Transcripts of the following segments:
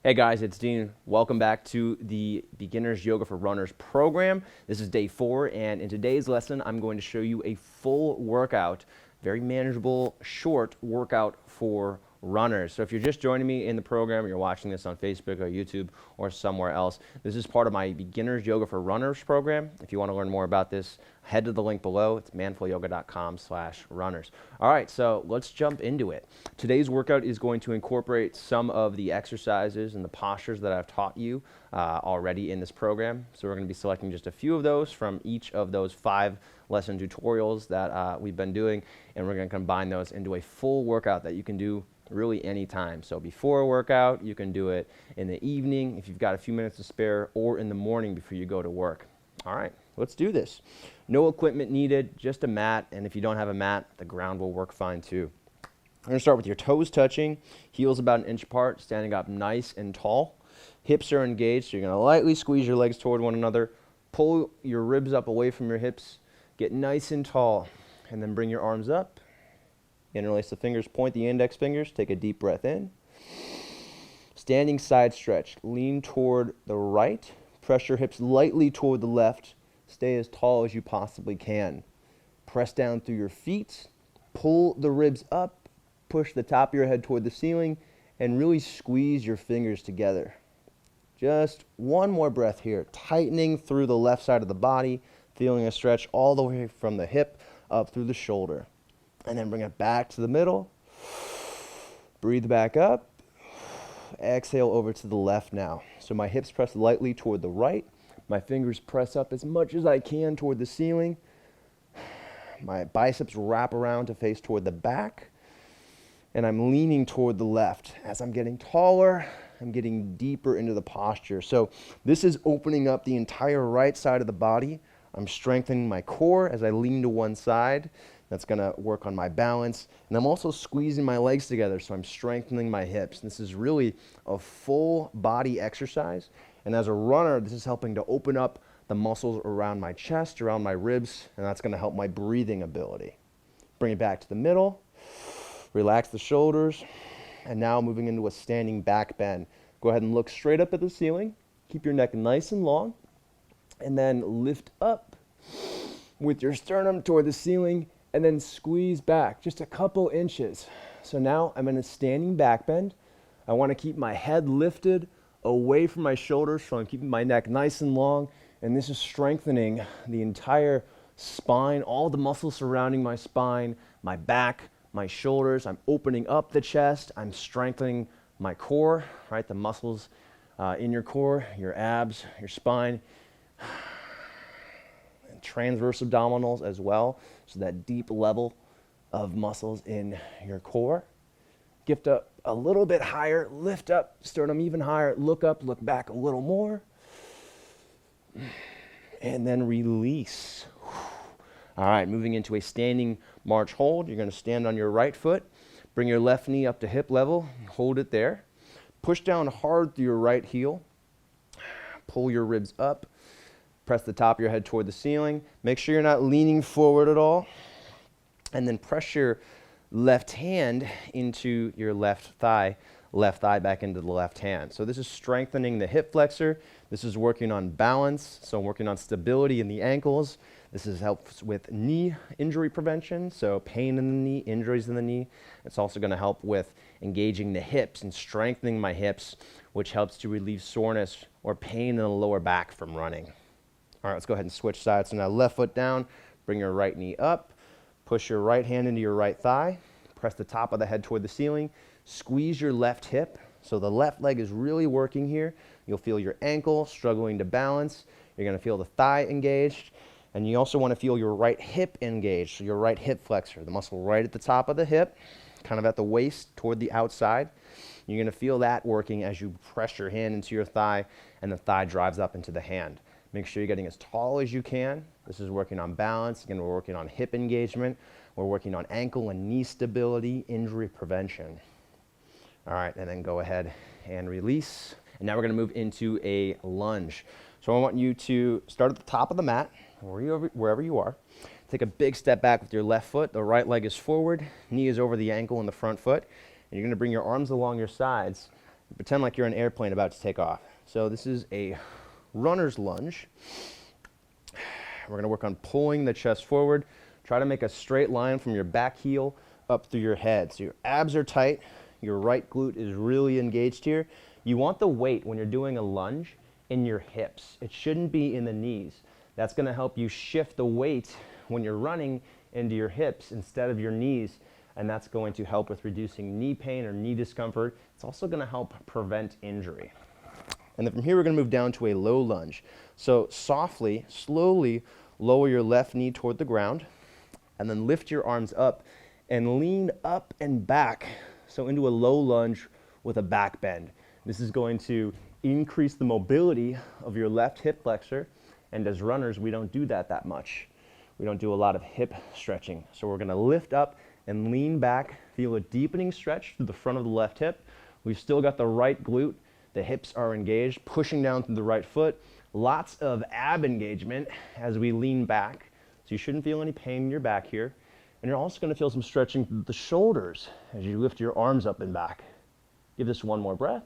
Hey guys, it's Dean. Welcome back to the Beginners Yoga for Runners program. This is day 4, and in today's lesson, I'm going to show you a full workout, very manageable, short workout for runners. So if you're just joining me in the program, or you're watching this on Facebook or YouTube or somewhere else, this is part of my Beginners Yoga for Runners program. If you want to learn more about this, head to the link below. It's manfulyoga.com/runners. All right, so let's jump into it. Today's workout is going to incorporate some of the exercises and the postures that I've taught you already in this program. So we're going to be selecting just a few of those from each of those 5 lesson tutorials that we've been doing, and we're going to combine those into a full workout that you can do really anytime. So before a workout, you can do it in the evening if you've got a few minutes to spare, or in the morning before you go to work. All right, let's do this. No equipment needed, just a mat, and if you don't have a mat, the ground will work fine too. We're going to start with your toes touching, heels about an inch apart, standing up nice and tall. Hips are engaged, so you're going to lightly squeeze your legs toward one another, pull your ribs up away from your hips, get nice and tall, and then bring your arms up. Interlace the fingers, point the index fingers, take a deep breath in. Standing side stretch, lean toward the right, press your hips lightly toward the left, stay as tall as you possibly can. Press down through your feet, pull the ribs up, push the top of your head toward the ceiling, and really squeeze your fingers together. Just one more breath here, tightening through the left side of the body, feeling a stretch all the way from the hip up through the shoulder. And then bring it back to the middle. Breathe back up. Exhale over to the left now. So my hips press lightly toward the right. My fingers press up as much as I can toward the ceiling. My biceps wrap around to face toward the back. And I'm leaning toward the left. As I'm getting taller, I'm getting deeper into the posture. So this is opening up the entire right side of the body. I'm strengthening my core as I lean to one side. That's going to work on my balance. And I'm also squeezing my legs together, so I'm strengthening my hips. This is really a full body exercise. And as a runner, this is helping to open up the muscles around my chest, around my ribs, and that's going to help my breathing ability. Bring it back to the middle. Relax the shoulders. And now moving into a standing back bend. Go ahead and look straight up at the ceiling. Keep your neck nice and long. And then lift up with your sternum toward the ceiling, and then squeeze back just a couple inches. So now I'm in a standing back bend. I want to keep my head lifted away from my shoulders, so I'm keeping my neck nice and long, and this is strengthening the entire spine, all the muscles surrounding my spine, my back, my shoulders. I'm opening up the chest. I'm strengthening my core, right? The muscles in your core, your abs, your spine, and transverse abdominals as well. So that deep level of muscles in your core. Lift up a little bit higher, lift up, sternum even higher, look up, look back a little more. And then release. All right, moving into a standing march hold. You're going to stand on your right foot, bring your left knee up to hip level, hold it there. Push down hard through your right heel. Pull your ribs up. Press the top of your head toward the ceiling. Make sure you're not leaning forward at all. And then press your left hand into your left thigh back into the left hand. So this is strengthening the hip flexor. This is working on balance, so I'm working on stability in the ankles. This helps with knee injury prevention, so pain in the knee, injuries in the knee. It's also going to help with engaging the hips and strengthening my hips, which helps to relieve soreness or pain in the lower back from running. All right, let's go ahead and switch sides. So now left foot down, bring your right knee up, push your right hand into your right thigh, press the top of the head toward the ceiling, squeeze your left hip. So the left leg is really working here. You'll feel your ankle struggling to balance. You're going to feel the thigh engaged. And you also want to feel your right hip engaged, so your right hip flexor, the muscle right at the top of the hip, kind of at the waist toward the outside. You're going to feel that working as you press your hand into your thigh and the thigh drives up into the hand. Make sure you're getting as tall as you can. This is working on balance. Again, we're working on hip engagement. We're working on ankle and knee stability, injury prevention. All right, and then go ahead and release. And now we're going to move into a lunge. So I want you to start at the top of the mat, wherever you are. Take a big step back with your left foot. The right leg is forward, knee is over the ankle and the front foot. And you're going to bring your arms along your sides Pretend like you're an airplane about to take off. So this is a runner's lunge. We're going to work on pulling the chest forward. Try to make a straight line from your back heel up through your head. So your abs are tight. Your right glute is really engaged here. You want the weight when you're doing a lunge in your hips. It shouldn't be in the knees. That's going to help you shift the weight when you're running into your hips instead of your knees, and that's going to help with reducing knee pain or knee discomfort. It's also going to help prevent injury. And then from here, we're going to move down to a low lunge. So softly, slowly lower your left knee toward the ground, and then lift your arms up and lean up and back. So into a low lunge with a back bend. This is going to increase the mobility of your left hip flexor. And as runners, we don't do that much. We don't do a lot of hip stretching. So we're going to lift up and lean back, feel a deepening stretch through the front of the left hip. We've still got the right glute. The hips are engaged, pushing down through the right foot. Lots of ab engagement as we lean back. So you shouldn't feel any pain in your back here. And you're also going to feel some stretching through the shoulders as you lift your arms up and back. Give this one more breath.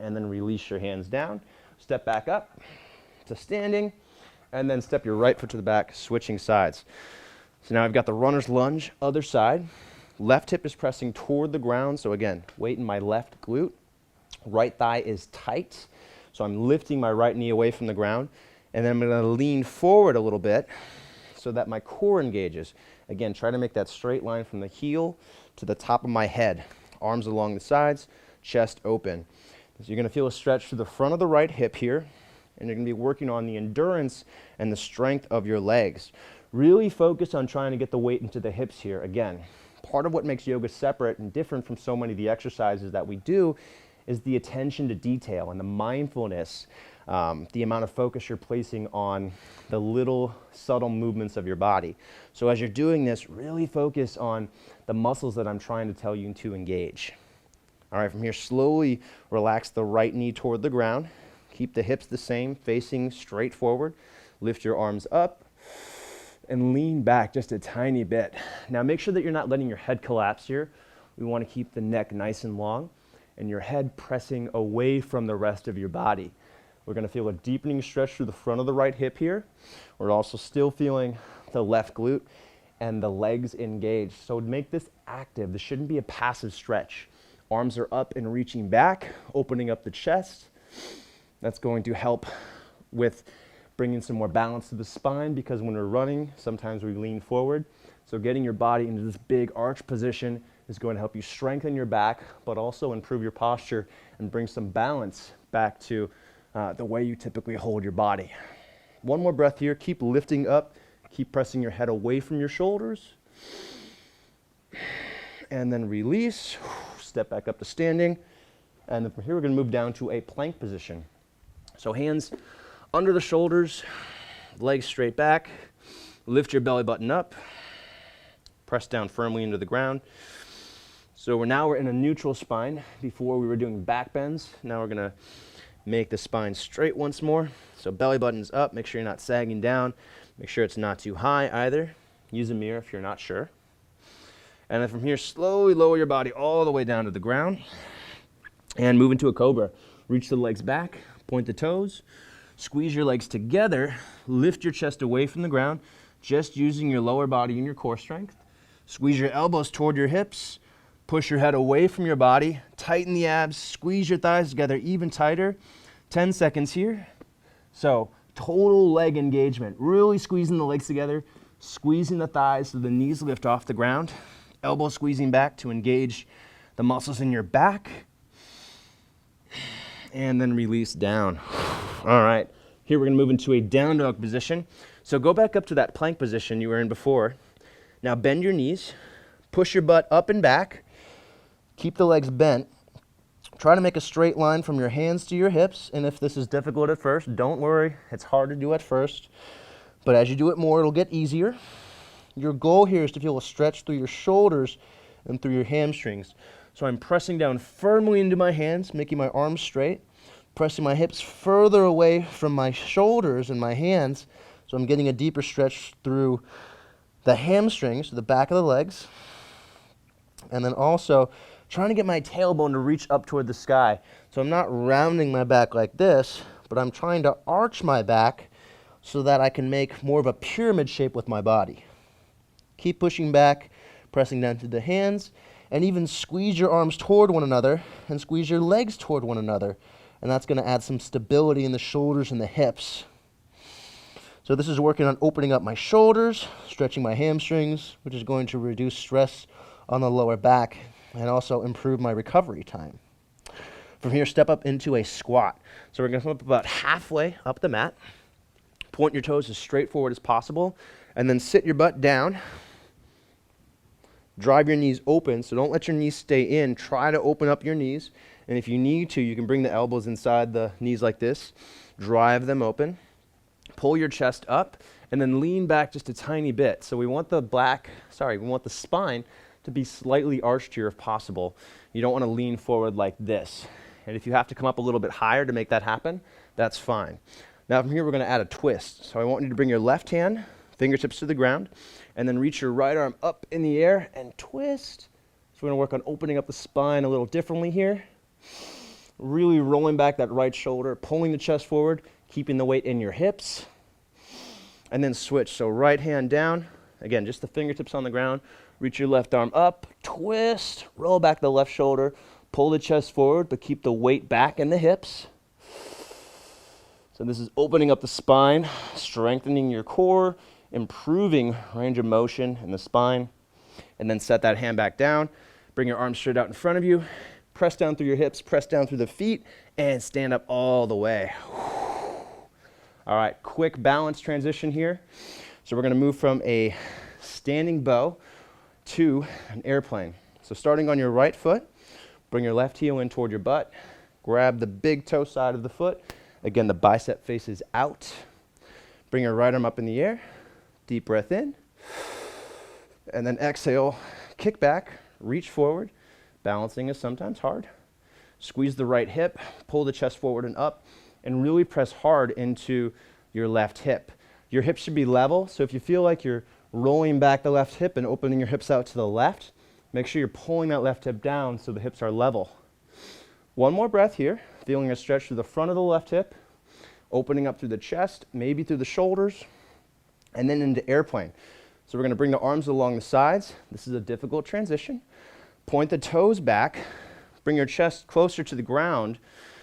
And then release your hands down. Step back up to standing, and then step your right foot to the back, switching sides. So now I've got the runner's lunge, other side. Left hip is pressing toward the ground, so again, weight in my left glute. Right thigh is tight, so I'm lifting my right knee away from the ground, and then I'm going to lean forward a little bit so that my core engages. Again, try to make that straight line from the heel to the top of my head. Arms along the sides, chest open. So you're going to feel a stretch through the front of the right hip here, and you're going to be working on the endurance and the strength of your legs. Really focus on trying to get the weight into the hips here. Again, part of what makes yoga separate and different from so many of the exercises that we do is the attention to detail and the mindfulness, the amount of focus you're placing on the little subtle movements of your body. So as you're doing this, really focus on the muscles that I'm trying to tell you to engage. All right, from here, slowly relax the right knee toward the ground. Keep the hips the same, facing straight forward. Lift your arms up and lean back just a tiny bit. Now make sure that you're not letting your head collapse here. We want to keep the neck nice and long and your head pressing away from the rest of your body. We're going to feel a deepening stretch through the front of the right hip here. We're also still feeling the left glute and the legs engaged. So make this active. This shouldn't be a passive stretch. Arms are up and reaching back, opening up the chest. That's going to help with bringing some more balance to the spine, because when we're running, sometimes we lean forward. So getting your body into this big arch position is going to help you strengthen your back, but also improve your posture and bring some balance back to the way you typically hold your body. One more breath here. Keep lifting up. Keep pressing your head away from your shoulders. And then release. Step back up to standing. And then from here, we're going to move down to a plank position. So hands under the shoulders, legs straight back. Lift your belly button up. Press down firmly into the ground. So we're in a neutral spine. Before we were doing back bends. Now we're going to make the spine straight once more. So belly button's up. Make sure you're not sagging down. Make sure it's not too high either. Use a mirror if you're not sure. And then from here, slowly lower your body all the way down to the ground. And move into a cobra. Reach the legs back. Point the toes. Squeeze your legs together. Lift your chest away from the ground. Just using your lower body and your core strength. Squeeze your elbows toward your hips. Push your head away from your body. Tighten the abs. Squeeze your thighs together even tighter. 10 seconds here. So total leg engagement. Really squeezing the legs together. Squeezing the thighs so the knees lift off the ground. Elbow squeezing back to engage the muscles in your back. And then release down. All right. Here we're going to move into a down dog position. So go back up to that plank position you were in before. Now bend your knees. Push your butt up and back. Keep the legs bent. Try to make a straight line from your hands to your hips. And if this is difficult at first, don't worry. It's hard to do at first. But as you do it more, it'll get easier. Your goal here is to feel a stretch through your shoulders and through your hamstrings. So I'm pressing down firmly into my hands, making my arms straight, pressing my hips further away from my shoulders and my hands. So I'm getting a deeper stretch through the hamstrings, the back of the legs. And then also trying to get my tailbone to reach up toward the sky. So I'm not rounding my back like this, but I'm trying to arch my back so that I can make more of a pyramid shape with my body. Keep pushing back, pressing down to the hands, and even squeeze your arms toward one another and squeeze your legs toward one another. And that's going to add some stability in the shoulders and the hips. So this is working on opening up my shoulders, stretching my hamstrings, which is going to reduce stress on the lower back and also improve my recovery time. From here, step up into a squat. So we're going to come up about halfway up the mat. Point your toes as straight forward as possible, and then sit your butt down. Drive your knees open, so don't let your knees stay in. Try to open up your knees, and if you need to, you can bring the elbows inside the knees like this. Drive them open. Pull your chest up, and then lean back just a tiny bit. So we want the spine to be slightly arched here if possible. You don't want to lean forward like this. And if you have to come up a little bit higher to make that happen, that's fine. Now from here, we're going to add a twist. So I want you to bring your left hand, fingertips to the ground, and then reach your right arm up in the air and twist. So we're going to work on opening up the spine a little differently here. Really rolling back that right shoulder, pulling the chest forward, keeping the weight in your hips, and then switch. So right hand down, again, just the fingertips on the ground, reach your left arm up, twist, roll back the left shoulder, pull the chest forward, but keep the weight back in the hips. So this is opening up the spine, strengthening your core, improving range of motion in the spine, and then set that hand back down, bring your arms straight out in front of you, press down through your hips, press down through the feet, and stand up all the way. All right, quick balance transition here. So we're going to move from a standing bow to an airplane. So starting on your right foot, bring your left heel in toward your butt, grab the big toe side of the foot. Again, the bicep faces out. Bring your right arm up in the air, deep breath in, and then exhale, kick back, reach forward. Balancing is sometimes hard. Squeeze the right hip, pull the chest forward and up, and really press hard into your left hip. Your hips should be level, so if you feel like you're rolling back the left hip and opening your hips out to the left, make sure you're pulling that left hip down so the hips are level. One more breath here, feeling a stretch through the front of the left hip, opening up through the chest, maybe through the shoulders, and then into airplane. So we're going to bring the arms along the sides. This is a difficult transition. Point the toes back, bring your chest closer to the ground.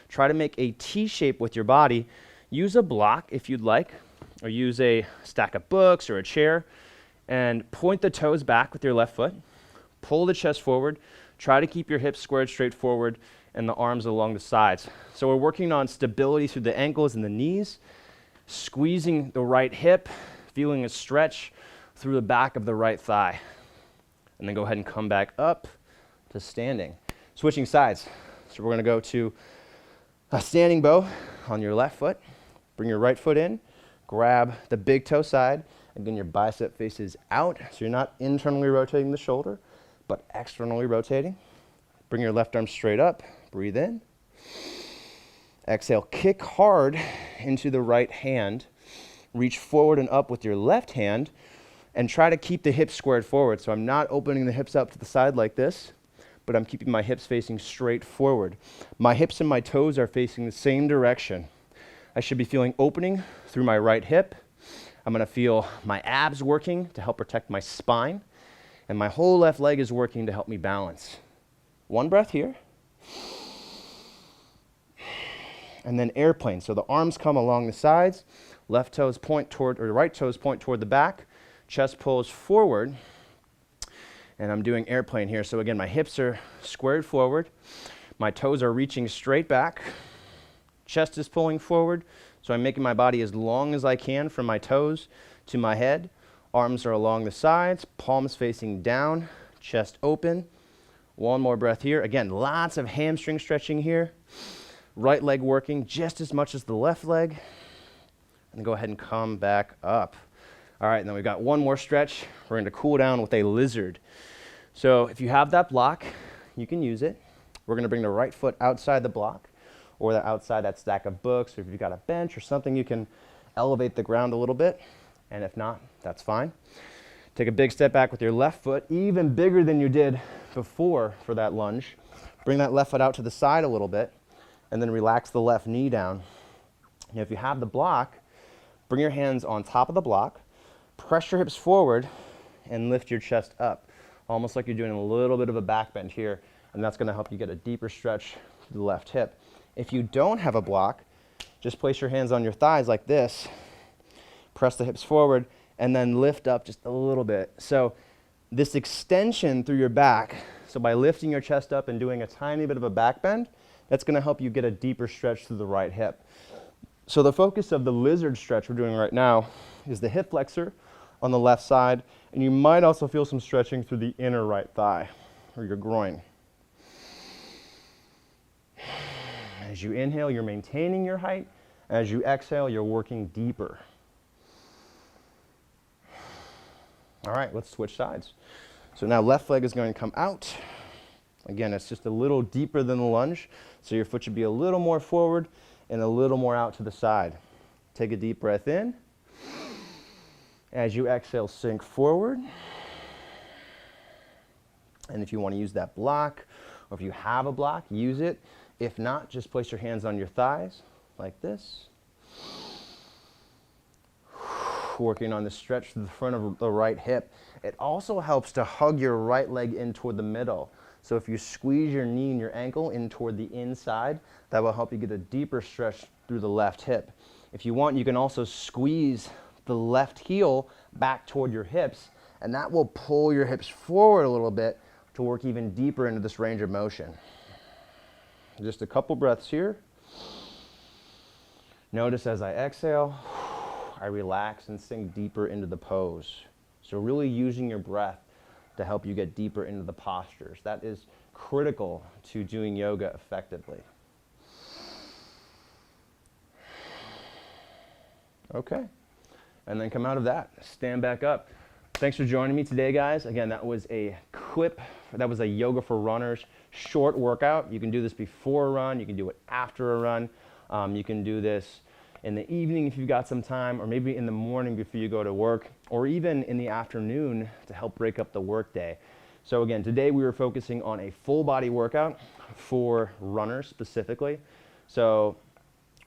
Try to make a T shape with your body. Use a block if you'd like, or use a stack of books or a chair, and point the toes back with your left foot. Pull the chest forward. Try to keep your hips squared straight forward and the arms along the sides. So we're working on stability through the ankles and the knees, squeezing the right hip, feeling a stretch through the back of the right thigh. And then go ahead and come back up to standing. Switching sides. So we're going to go to a standing bow on your left foot. Bring your right foot in. Grab the big toe side. Again, your bicep faces out, so you're not internally rotating the shoulder, but externally rotating. Bring your left arm straight up. Breathe in. Exhale, kick hard into the right hand. Reach forward and up with your left hand, and try to keep the hips squared forward. So I'm not opening the hips up to the side like this, but I'm keeping my hips facing straight forward. My hips and my toes are facing the same direction. I should be feeling opening through my right hip. I'm going to feel my abs working to help protect my spine, and my whole left leg is working to help me balance. One breath here. And then airplane. So the arms come along the sides, left toes point toward, or right toes point toward the back, chest pulls forward, and I'm doing airplane here. So again, my hips are squared forward, my toes are reaching straight back, chest is pulling forward, so I'm making my body as long as I can from my toes to my head. Arms are along the sides, palms facing down, chest open. One more breath here. Again, lots of hamstring stretching here. Right leg working just as much as the left leg. And go ahead and come back up. All right, and then we've got one more stretch. We're going to cool down with a lizard. So if you have that block, you can use it. We're going to bring the right foot outside the block, or outside that stack of books, or if you've got a bench or something, you can elevate the ground a little bit. And if not, that's fine. Take a big step back with your left foot, even bigger than you did before for that lunge. Bring that left foot out to the side a little bit, and then relax the left knee down. Now, if you have the block, bring your hands on top of the block, press your hips forward, and lift your chest up, almost like you're doing a little bit of a back bend here, and that's going to help you get a deeper stretch to the left hip. If you don't have a block, just place your hands on your thighs like this, press the hips forward, and then lift up just a little bit. So this extension through your back, so by lifting your chest up and doing a tiny bit of a back bend, that's going to help you get a deeper stretch through the right hip. So the focus of the lizard stretch we're doing right now is the hip flexor on the left side, and you might also feel some stretching through the inner right thigh or your groin. As you inhale, you're maintaining your height. As you exhale, you're working deeper. All right, let's switch sides. So now left leg is going to come out. Again, it's just a little deeper than the lunge, so your foot should be a little more forward and a little more out to the side. Take a deep breath in. As you exhale, sink forward. And if you want to use that block, or if you have a block, use it. If not, just place your hands on your thighs like this. Working on the stretch to the front of the right hip. It also helps to hug your right leg in toward the middle. So if you squeeze your knee and your ankle in toward the inside, that will help you get a deeper stretch through the left hip. If you want, you can also squeeze the left heel back toward your hips, and that will pull your hips forward a little bit to work even deeper into this range of motion. Just a couple breaths here. Notice as I exhale, I relax and sink deeper into the pose. So really using your breath to help you get deeper into the postures. That is critical to doing yoga effectively. Okay, and then come out of that, stand back up. Thanks for joining me today, guys. Again, that was a Yoga for Runners short workout. You can do this before a run, you can do it after a run. You can do this in the evening if you've got some time, or maybe in the morning before you go to work, or even in the afternoon to help break up the workday. So again, today we were focusing on a full body workout for runners specifically. So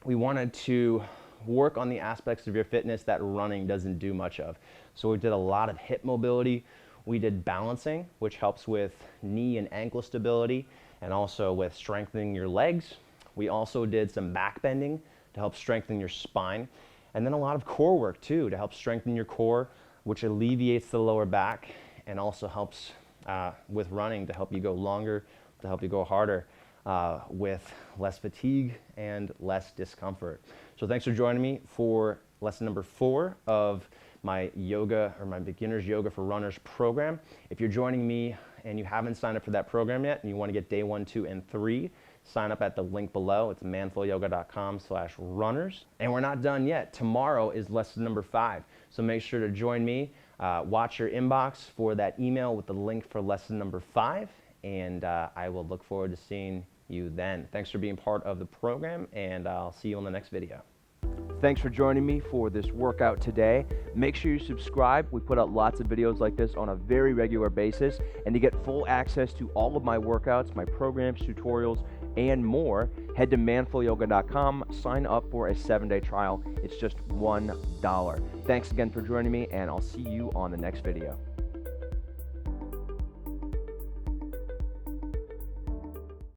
we wanted to work on the aspects of your fitness that running doesn't do much of. So we did a lot of hip mobility. We did balancing, which helps with knee and ankle stability, and also with strengthening your legs. We also did some back bending to help strengthen your spine, and then a lot of core work too to help strengthen your core, which alleviates the lower back and also helps with running to help you go longer, to help you go harder with less fatigue and less discomfort. So thanks for joining me for lesson number 4 of my yoga, or my beginner's yoga for runners program. If you're joining me and you haven't signed up for that program yet and you want to get day 1, 2, and 3, sign up at the link below. It's manfulyoga.com/runners. And we're not done yet. Tomorrow is lesson number 5. So make sure to join me. Watch your inbox for that email with the link for lesson number 5. And I will look forward to seeing you then. Thanks for being part of the program, and I'll see you on the next video. Thanks for joining me for this workout today. Make sure you subscribe. We put out lots of videos like this on a very regular basis. And to get full access to all of my workouts, my programs, tutorials, and more, head to manfulyoga.com, sign up for a 7-day trial. It's just $1. Thanks again for joining me, and I'll see you on the next video.